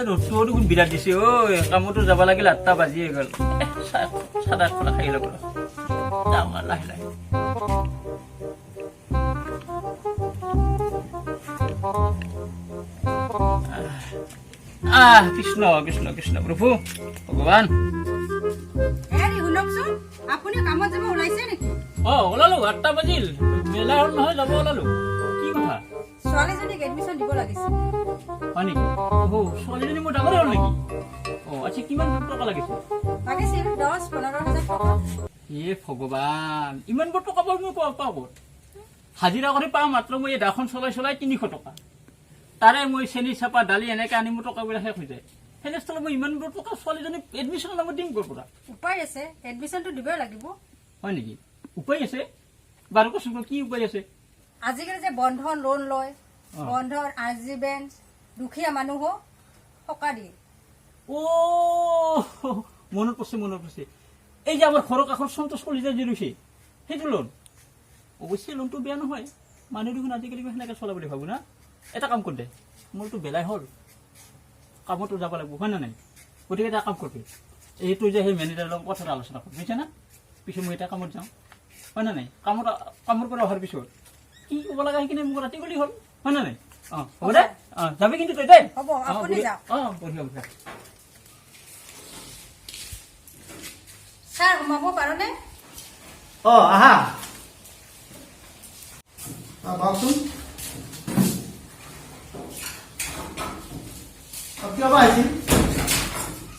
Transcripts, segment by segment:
ৰ'দটো দেখোন বিৰাট দিছে কামতো যাব লাগিল 8টা বাজিয়ে গ'ল চাদা খোলা খাই ল'ব যাম লাহে লাহে কৃষ্ণ কৃষ্ণ কৃষ্ণ প্ৰভু ভগৱান আপুনি কামত যাব ওলাইছে নেকি? ওলালো 8টা বাজিল মেলা হ'ল নহয় যাব ওলালো কি কথা ছোৱালীজনীক এডমিশ্যন দিব লাগিছিল হয় নেকি ছোৱালীজনী মোৰ ডাঙৰে হ'ল নেকি আচ্ছা কিমান টকা লাগিছিল 10-15,000 টকা ভগৱান ইমান বোৰ টকা পাওঁ মই পাওঁ ক'ত হাজিৰা কৰি পাওঁ মাত্ৰ মই এই দাখন চলাই 300 টকা তাৰে মই চেনি চাপা দালি এনেকে আনি মোৰ টকাবিলাক শেষ হৈ যায় সেনেস্থলত মই ইমান বোৰ টকা ছোৱালীজনী এডমিশ্যনৰ নামত দিম ক'ৰ পৰা উপায় আছে এডমিশ্যনটো দিবই লাগিব হয় নেকি উপায় আছে বাৰু কচোন কি উপায় আছে আজিকালি যে বন্ধন লোন লয় বন্ধন আৰজি বেংক দুখীয়া মানুহক টকা দিয়ে মনত পৰিছে এই যে আমাৰ ঘৰৰ কাষৰ সন্তোষ কলিতা যে লৈছে সেইটো লোন অৱশ্যে লোনটো বেয়া নহয় মানুহ দেখোন আজিকালি সেনেকে চলা বুলি ভাবো না এটা কাম কৰ দে মোৰতো বেলাই হ'ল কামতো যাব লাগিব হয় না নাই গতিকে এটা কাম কৰবি এইটো যে সেই মেনেজাৰৰ লগত কথা আলোচনা কৰ বুজিছে না পিছত মই এটা কামত যাওঁ হয় না নাই কামৰ পৰা অহাৰ পিছত কি ক'ব লগা সেইখিনি মোক ৰাতি গ'লেই হ'ল হয় না নাই হ'ব দে যাবি কিন্তু তই দেই হ'ব আপুনি যাওক বঢ়িয়া বঢ়িয়া ছাৰ সোমাব পাৰোনে আহা ভাবচোন কিয় আহিছিল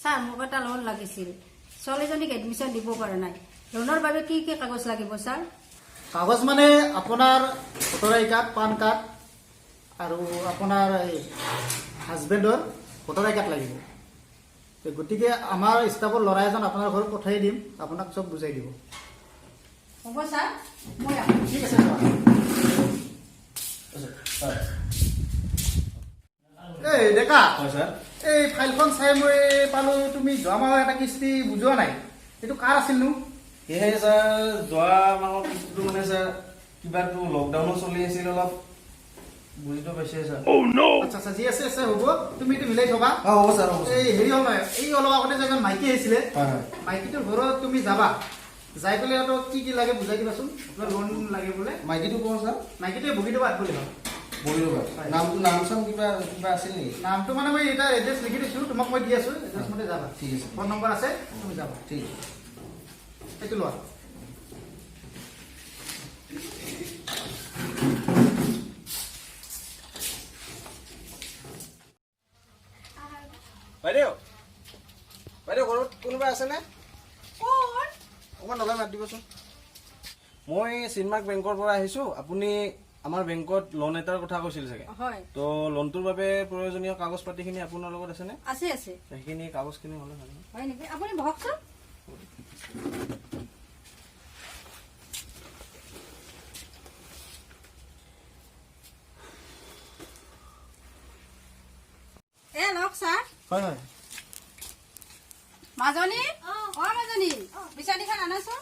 ছাৰ মোক এটা লোন লাগিছিল ছোৱালীজনীক এডমিশ্যন দিব পৰা নাই লোনৰ বাবে কি কি কাগজ লাগিব ছাৰ কাগজ মানে আপোনাৰ ভোটাৰ আই কাৰ্ড পান কাৰ্ড আৰু আপোনাৰ হাজবেণ্ডৰ ভোটাৰ আই কাৰ্ড লাগিব গতিকে আমাৰ ষ্টাফৰ ল'ৰা এজন আপোনাৰ ঘৰত পঠাই দিম আপোনাক চব বুজাই দিব হ'ব ছাৰ মই ঠিক আছে এই ডেকা এই ফাইলখন চাই মই পালো তুমি যোৱা মাহৰ এটা কিস্তি বুজোৱা নাই এইটো কাৰ আছিলনো সেয়ে ছাৰ যোৱা মাহৰ কিস্তিটো মানে ছাৰ কিবাটো লকডাউনো চলি আছিল অলপ বুজিতো পাইছে ছাৰ আচ্ছা যি আছে হ'ব তুমি এইটো মিলাই থবা হ'ব ছাৰ হ'ব এই হেৰি হ'ল নহয় এই অলপ আগতে যে এজন মাইকী আহিছিলে মাইকীটোৰ ঘৰত তুমি যাবা যাই পেলাই আৰু কি কি লাগে বুজাই দিবাচোন আপোনাৰ লোন লাগে বোলে মাইকীটো কওঁ ছাৰ মাইকীটোৱে বহি দিবা বুলি হ'ল বহি ৰ'বা নাম চাম কিবা আছিল নেকি নামটো মানে মই এটা এড্ৰেছ লিখি দিছো তোমাক মই দি আছো এড্ৰেছ মতে যাবা ঠিক আছে ফোন নম্বৰ আছে তুমি যাবা ঠিক আছে এইটো লোৱা বাইদেউ ঘৰত কোনোবা আছেনে অকণমান লগাই মাত দিবচোন মই চিনমাৰ্ক বেংকৰ পৰা আহিছোঁ আপুনি আমাৰ বেংকত লোন এটাৰ কথা কৈছিল চাগে হয় তো লোনটোৰ বাবে প্ৰয়োজনীয় কাগজ পাতিখিনি আপোনাৰ লগত আছেনে আছে সেইখিনি কাগজখিনি হ'লে ভাল হয় নেকি আপুনি বহকচোন লওক ছাৰ হয় মাজনী মাজনী বিচাৰিখন আনাচোন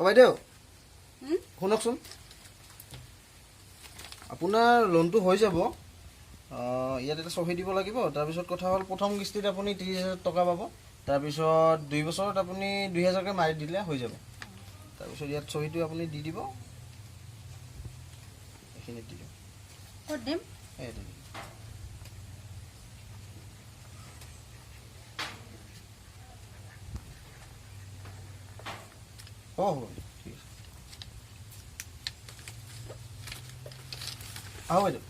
বাইদেউ শুনকচোন আপোনাৰ লোনটো হৈ যাব ইয়াত এটা চহী দিব লাগিব তাৰপিছত কথা হ'ল প্ৰথম কিস্তিত আপুনি 30,000 টকা পাব তাৰপিছত 2 বছৰত আপুনি 2,000কৈ মাৰি দিলে হৈ যাব তাৰপিছত ইয়াত চহীটো আপুনি দি দিব এইখিনিত দি দিম ক'ত দিম হ'ব ঠিক আছে আহক বাইদেউ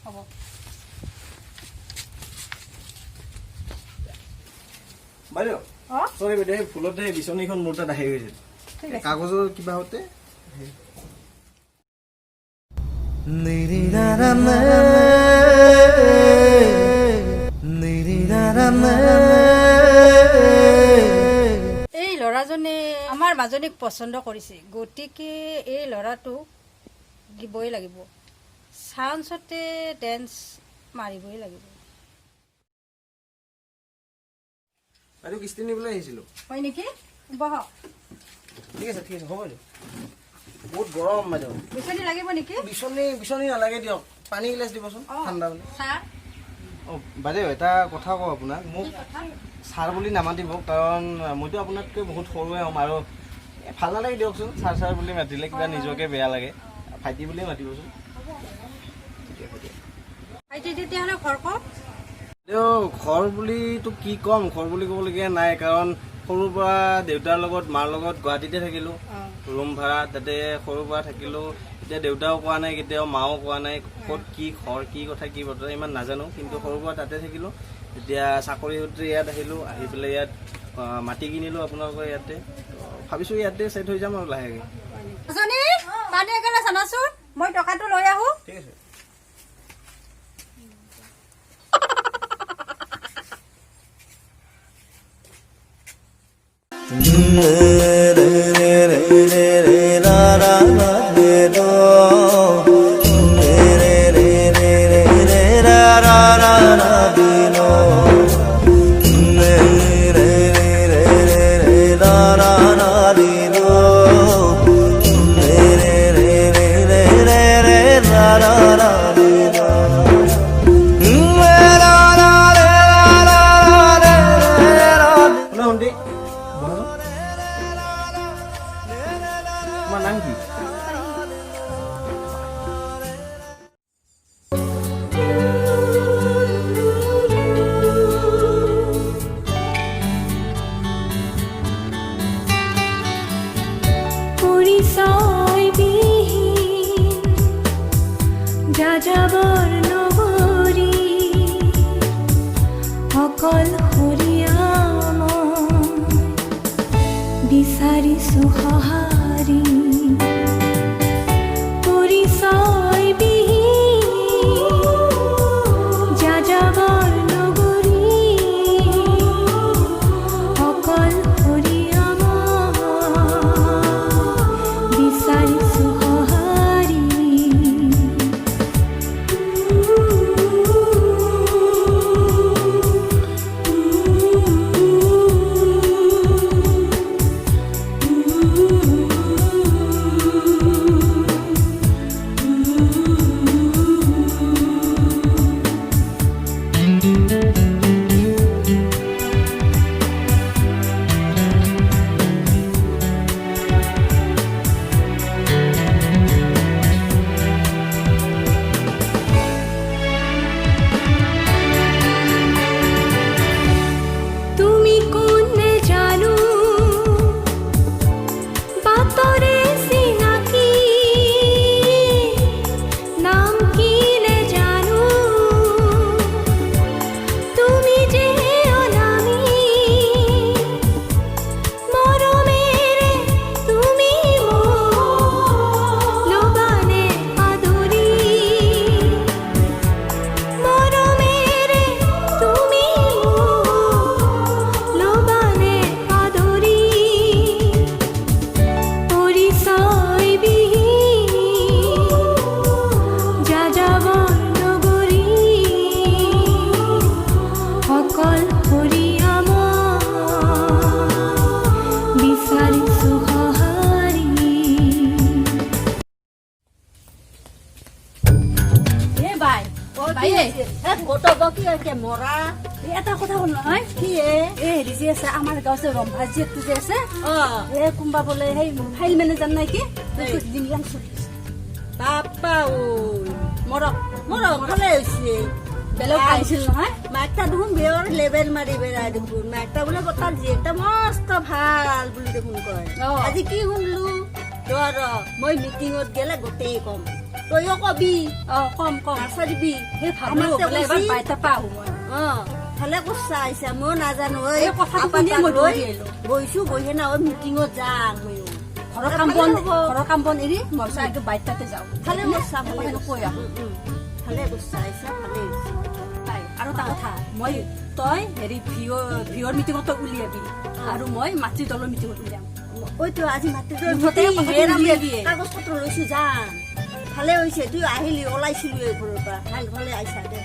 হ'ব বাইদেউ চৰি বাইদেউ সেই ফুলতে বিচনীখন মোৰ তাত আহি গৈছিল কাগজৰ কিবা হতে এই ল'ৰাজনে আমাৰ মাজনীক পচন্দ কৰিছে, গতিকে এই ল'ৰাটোক দিবই লাগিব, চান্সতে ডেন্স মাৰিবই লাগিব। বাইদেউ কিস্তি নিবলৈ আহিছিলোঁ। হয় নেকি? বহক। ঠিক আছে হ'ব দিয়ক। বহুত গৰম বাইদেউ। বিচনী লাগিব নেকি? বিচনী নালাগে দিয়ক, পানী গিলাচ দিবচোন, ঠাণ্ডা পানী। চাহ অঁ বাইদেউ এটা কথা কওঁ আপোনাক, মোক ছাৰ বুলি নামাতিব, কাৰণ মইতো আপোনাতকৈ বহুত সৰুৱে হ'ম আৰু ভাল নালাগে দিয়কচোন, ছাৰ বুলি মাতিলে কিবা নিজকে বেয়া লাগে, ভাইটি বুলিয়ে মাতিবচোন। ভাইটি তেতিয়াহ'লে ঘৰ ক'ত? বাইদেউ ঘৰ বুলিতো কি ক'ম, ঘৰ বুলি ক'বলগীয়া নাই, কাৰণ সৰুৰ পৰা দেউতাৰ লগত মাৰ লগত গুৱাহাটীতে থাকিলোঁ, ৰুম ভাড়া তাতে সৰুৰ পৰা থাকিলোঁ। এতিয়া দেউতাও কোৱা নাই কেতিয়াও, মাও কোৱা নাই ক'ত কি ঘৰ কি কথা কি বতৰা ইমান নাজানো, কিন্তু সৰুৰ পৰা তাতে থাকিলোঁ। এতিয়া চাকৰি সূত্ৰে ইয়াত আহিলোঁ, আহি পেলাই ইয়াত মাটি কিনিলোঁ আপোনালোকৰ ইয়াতে, ভাবিছোঁ ইয়াতে ছেট হৈ যাম আৰু লাহেকৈ। পানী এগিলাচ আনাচোন, মই টকাটো লৈ আহোঁ। ঠিক আছে। তোমাৰ নাম কি? যাযাবৰ নগৰী অকল হৰিয়াম বিচাৰিছো সঁহাৰি পৰিচয় বিহীন যাযাবৰ নগৰী অকল হৰিয়াম বিচাৰিছো সঁহাৰি এটা কথা শুন নহয়, কি হেৰি যে আছে আমাৰ গাঁও যে ৰম্ভা জীয়েকটো যে আছে, কোনোবা বোলে সেই ফাইল মেনেজাৰ নাই কি দিনগান চলি আছে। বাপ্পা মৰক ভালে হৈছে, বেলেগ আহিছিল নহয়, মাকটা দেখোন বেয়ৰ লেবেল মাৰি বেড়াই দেখোন, মাকটা বোলে তাৰ জীয়েকটা মস্ত ভাল বুলি দেখোন কয়। আজি কি শুনলো ৰ মই মিটিঙত গেলে গোটেই কম, তইও কবি। কম নাচাৰিবি, সেই ভালে কৈছা আহিছা, মই নাজানো গৈছো বহি না মিটিঙত যাম, ময়ো ঘৰৰ কাম বন এৰি মই বাইতাতে যাওঁ। ভালে কৈছা, কৈ আহো। ভালে কৈছা আহিছা, ভালে আৰু এটা কথা, মই তই হেৰি ভিঅ'ৰ মিটিঙত তই উলিয়াবি আৰু মই মাতৃ দলৰ মিটিঙত উলিয়াম। ওইতো আজি মাতি দিয়ে। কাগজ পত্ৰ লৈছো যাম ভালে হৈছে তুই আহিলি ওলাইছিলো এই ঘৰৰ পৰা ভাল ভালে আহিছা দে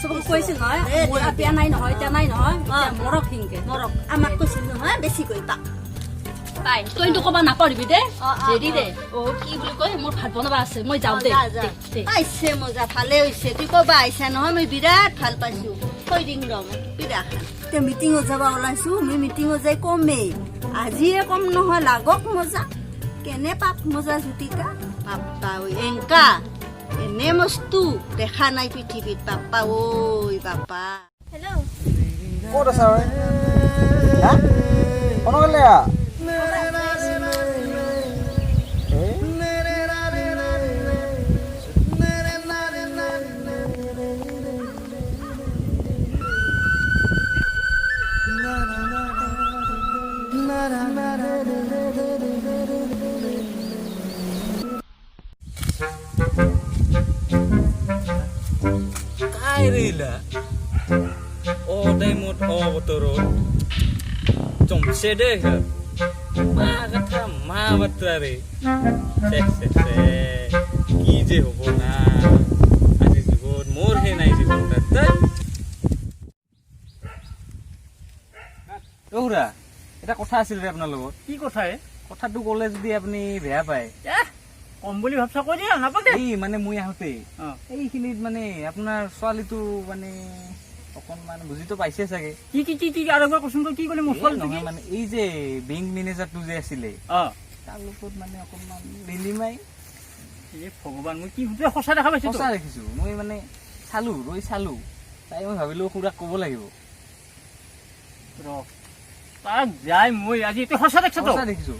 চবক কৈছে নহয় মোৰ এতিয়া নাই নহয় এতিয়া নাই নহয় এতিয়া মৰক হিংকে মৰক আমাক কৈছিল নহয় বেছি কৈ তাক তাই তইতো ক'বা নাপাৰিবি দে অ, হেৰি দে অ কি বুলি কয় মোৰ ভাত বনাবা আছে মই যাওঁ দে দে। আহিছে মজা ভালে হৈছে তুই ক'বা আহিছা নহয় মই বিৰাট ভাল পাইছো কৈ দিম ৰ মই বিৰাট এতিয়া মিটিঙত যাব ওলাইছো মই মিটিঙত যাই কমেই আজিয়ে কম নহয় লাগক মজা কেনে পাপ মজা জুতিকা পাপ্পা ঐ এংকা এনে মস্তু দেখা নাই পৃথিৱীত পাপ্পা ঐ পাপ্পা ক'ত আছা ঐ হা কোনকালে काय रहिला ओ टाइमत ओ बोतरत जमसे दे मा कथा मा बाथ्रा रे से কি যে হব না আজি জীবন মোর হে নাই জীবনটা ওরা এটা কথা আছিল রে আপনার লগত কি কথাই কথাটো কলে যদি আপনি বেয়া পায় কম বুলি ভাবছা কৈ দিয়া নাপাকে এই মানে মই আহোতে অ। এইখিনিত মানে আপোনাৰ ছোৱালীটো মানে অকণমান বুজিতো পাইছে চাগে কি কি কি কি আৰু একবাৰ কোৱাচোন তই কি ক'লি মোৰ এই ছোৱালী নহয় মানে এই যে বেংক মেনেজাৰটো যে আছিলে অ তাৰ লগত মানে অকণমান লিলিমাই এই ভগৱান মই কি সুধে সঁচা দেখা পাইছো সঁচা দেখিছো মই মানে চালো তাই মই ভাবিলো খুৰাক ক'ব লাগিব ৰ তাক যাই মই আজি এইটো সঁচা দেখছ তো সঁচা দেখিছো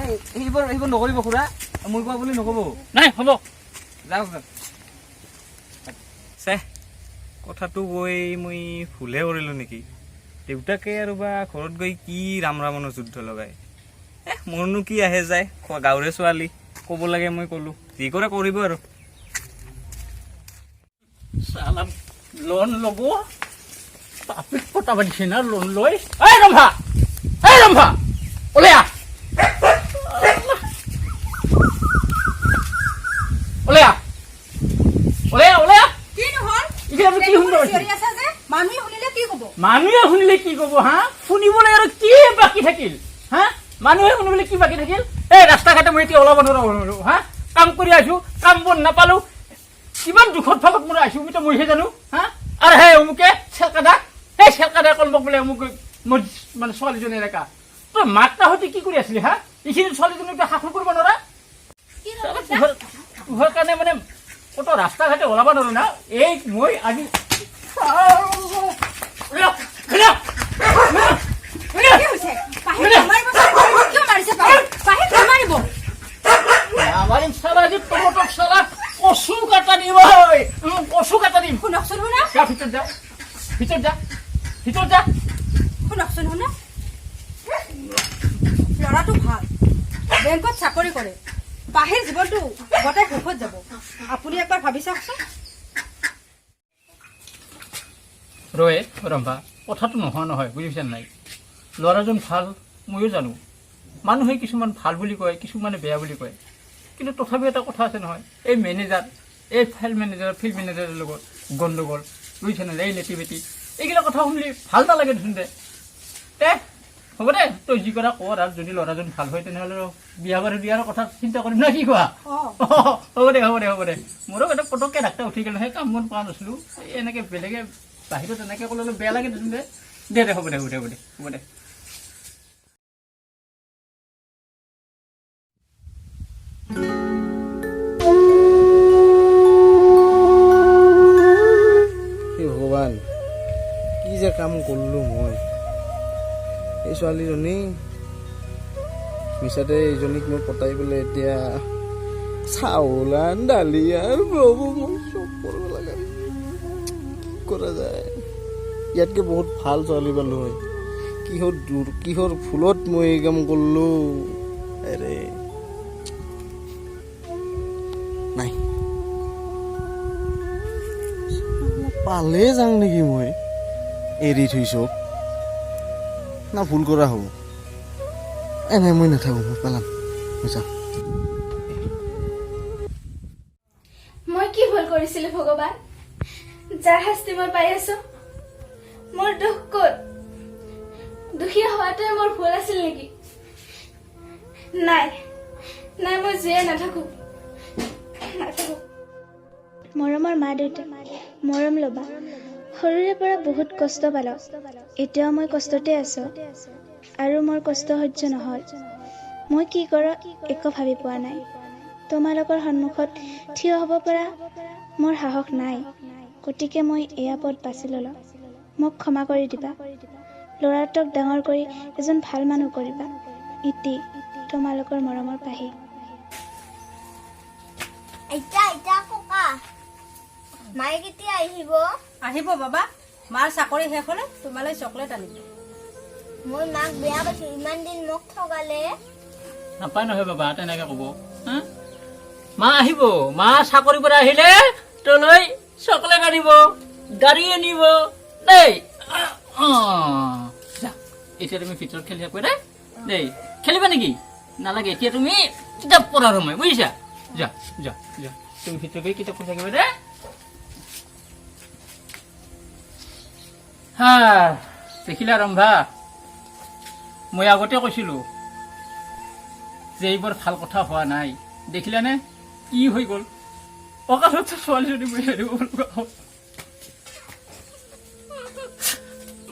এই এইবোৰ নকৰিব খুৰা মই কোৱা বুলি নক'ব নাই হ'ব যাওক চে কথাটো কৈ মই ভুলহে কৰিলো নেকি দেউতাকে আৰু বা ঘৰত গৈ কি ৰাম ৰাৱণৰ যুদ্ধ লগাই মোৰনো কি আহে যায় গাঁৱৰে ছোৱালী ক'ব লাগে মই ক'লো যি কৰে কৰিব আৰু চালা লোন ল'ব পাপিক পটাব দিছে না লোন লৈ এই ৰম্ভা ওলাই আহ ওলাই আহ কি নহল এতিয়া আমি কি শুনিব চিঞৰি আছা যে মানুহে শুনিলে কি ক'ব মানুহে শুনিলে কি ক'ব হা শুনিবলৈ আৰু কি বাকী থাকিল হা মানুহে শুনিবলৈ কি বাকী থাকিল এই ৰাস্তা ঘাটে মই এতিয়া ওলাব নোৱাৰো হা কাম কৰি আছো কাম বন নাপালো কিমান দুখত ভাগত মোৰ আছো মই মইহে জানো হা আৰু সেই অমুকে চেলকাদা কলমক বোলে অমুক মোৰ মানে ছোৱালীজনী এনেকা তই মাকটাহঁতে কি কৰি আছিলি হা এইখিনি ছোৱালীজনীক শাসন কৰিব নোৱাৰা তোহাৰ কাৰণে মানে কত ৰাস্তা ঘাটে ওলাব নোৱাৰো না এই মই আজি আমার সারা যে টমেটো সারা কচু কাটা দিব কচু কাটা দিম শুনকচোন শুনা যা ভিতর যা শুনকচোন শুনা ল'ৰাটো ভাল বেংকত চাকৰি কৰে বাহিৰ জীৱনটো গোটেই শেষত যাব আপুনি একবাৰ ভাবি চাওকচোন ৰয়ে ৰম্ভা কথাটো নোহোৱা নহয় বুজিছে নাই ল'ৰাজন ভাল ময়ো জানো মানুহে কিছুমান ভাল বুলি কয় কিছুমানে বেয়া বুলি কয় কিন্তু তথাপি এটা কথা আছে নহয় এই মেনেজাৰ এই ফাইল মেনেজাৰ ফিল্ড মেনেজাৰৰ লগত গণ্ডগোল বুজিছে নাই এই লেটি বেটি এইগিলা কথা শুনিলে ভাল নালাগে দেখোন দে হ'ব দে তই যি কৰা কৰ আৰু যদি ল'ৰাজন ভাল হয় তেনেহ'লে বিয়া বাৰু দিয়াৰ কথা চিন্তা কৰিম না কি কোৱা হ'ব দে মোৰো এটা পটককৈ ডাক্তৰ উঠি গ'ল সেই কাম বন পোৱা নাছিলোঁ এনেকৈ বেলেগে বাহিৰত এনেকৈ ক'লে অলপ বেয়া লাগে দেচোন দে হ'ব দে ভগৱান কি যে কাম কৰিলো মই এই ছোৱালীজনী মিছাতে এইজনীক মই পতাই পেলাই এতিয়া চাউল দালি আৰু ৰ'ব মই চব কৰিব লাগে কি কৰা যায় ইয়াতকৈ বহুত ভাল ছোৱালী পালো হয় কিহৰ ফুলত মই এই কাম কৰিলো আৰে নাই পালে যাওঁ নেকি মই এৰি থৈছো না ভুল কৰা হ'ব নাই মই নাথাকোঁ মই পেলাম মই যাম মই কি ভুল কৰিছিলো ভগৱান যাৰ শাস্তি মই পাই আছো মোৰ দুখ ক'ত দুখীয়া হোৱাটোৱে মোৰ ভুল আছিল নেকি নাই নাই মই জীয়াই নাথাকো মৰমৰ মা দেউতা মৰম ল'বা সৰুৰে পৰা বহুত কষ্ট পালো এতিয়াও মই কষ্টতে আছো আৰু মোৰ কষ্ট সহ্য নহয় মই কি কৰোঁ একো ভাবি পোৱা নাই তোমালোকৰ সন্মুখত থিয় হ'ব পৰা মোৰ সাহস নাই গতিকে মই এয়া পথ বাছি ল'লো মোক ক্ষমা কৰি দিবা ল'ৰাটোক ডাঙৰ কৰি এজন ভাল মানুহ কৰিবা ইতি তোমালোকৰ মৰমৰ পাহি আইতা আইতা ককা মায়ে কেতিয়া আহিব আহিব বাবা মাৰ চাকৰি শেষ হ'লে তোমালৈ চকলেট আনিব মই মাক বেয়া পাইছো ইমান দিন মোক ঠগালে নাপায় নহয় বাবা তেনেকে ক'ব হা? মা আহিব মা চাকৰিৰ পৰা আহিলে তলৈ চকলেট আনিব গাড়ী আনিব দেই যা এতিয়া তুমি ভিতৰত খেলি থাকবা দেই খেলিবা নেকি নালাগে এতিয়া তুমি কিতাপ পঢ়াৰ সময় বুজিছা যা যা যা তুমি ভিতৰত গৈ কিতাপ পঢ়ি থাকিবা দেই হা দেখিলা ৰম্ভা মই আগতে কৈছিলো যে এইবোৰ ভাল কথা হোৱা নাই দেখিলানে কি হৈ গ'ল অকালতে ছোৱালীজনী মই হেৰিব লগা হ'ল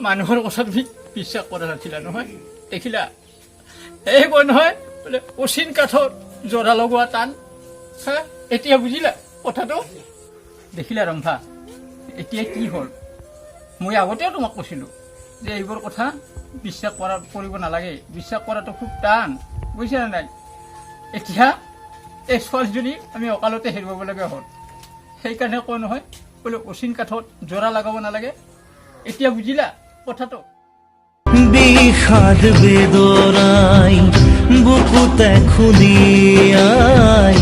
মানুহৰ কথা তুমি বিশ্বাস কৰা নাছিলা নহয় দেখিলা এই কয় নহয় বোলে অচিন কাঠত জৰা লগোৱা টান হা এতিয়া বুজিলা কথাটো দেখিলা ৰম্ভা এতিয়া কি হ'ল মই আগতেও তোমাক কৈছিলো যে এইবোৰ কথা বিশ্বাস কৰিব নালাগে বিশ্বাস কৰাটো খুব টান বুজিছা নে নাই এতিয়া এই ছোৱালীজনী আমি অকালতে হেৰুৱাব লগা হ'ল সেইকাৰণে কয় নহয় বোলে অচিন কাঠত জৰা লগাব নালাগে এতিয়া বুজিলা কথাটো বিষাদ বেদনাই বুকুতে খুলিয়াই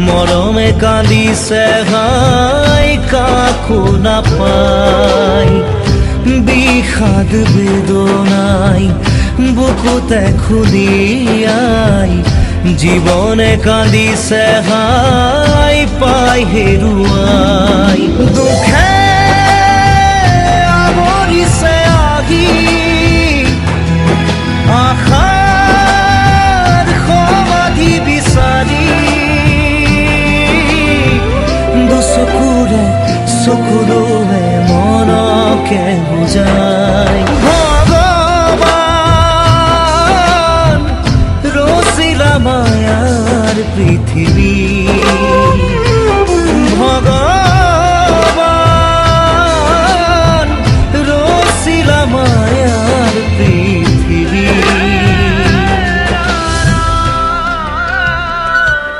মৰমে কান্দিছে হাই কাকো নাপাই বিষাদ বেদনাই বুকুতে খুলিয়াই জীৱনে কান্দিছে হাই পাই হেৰুৱাই দুখে আৱৰিছে আহি আশাৰ সমাধি বিচাৰি দুচকুৰে চকুৰে মনকে বুজাই ভগৱান ৰচিলা মায়াৰ পৃথিৱী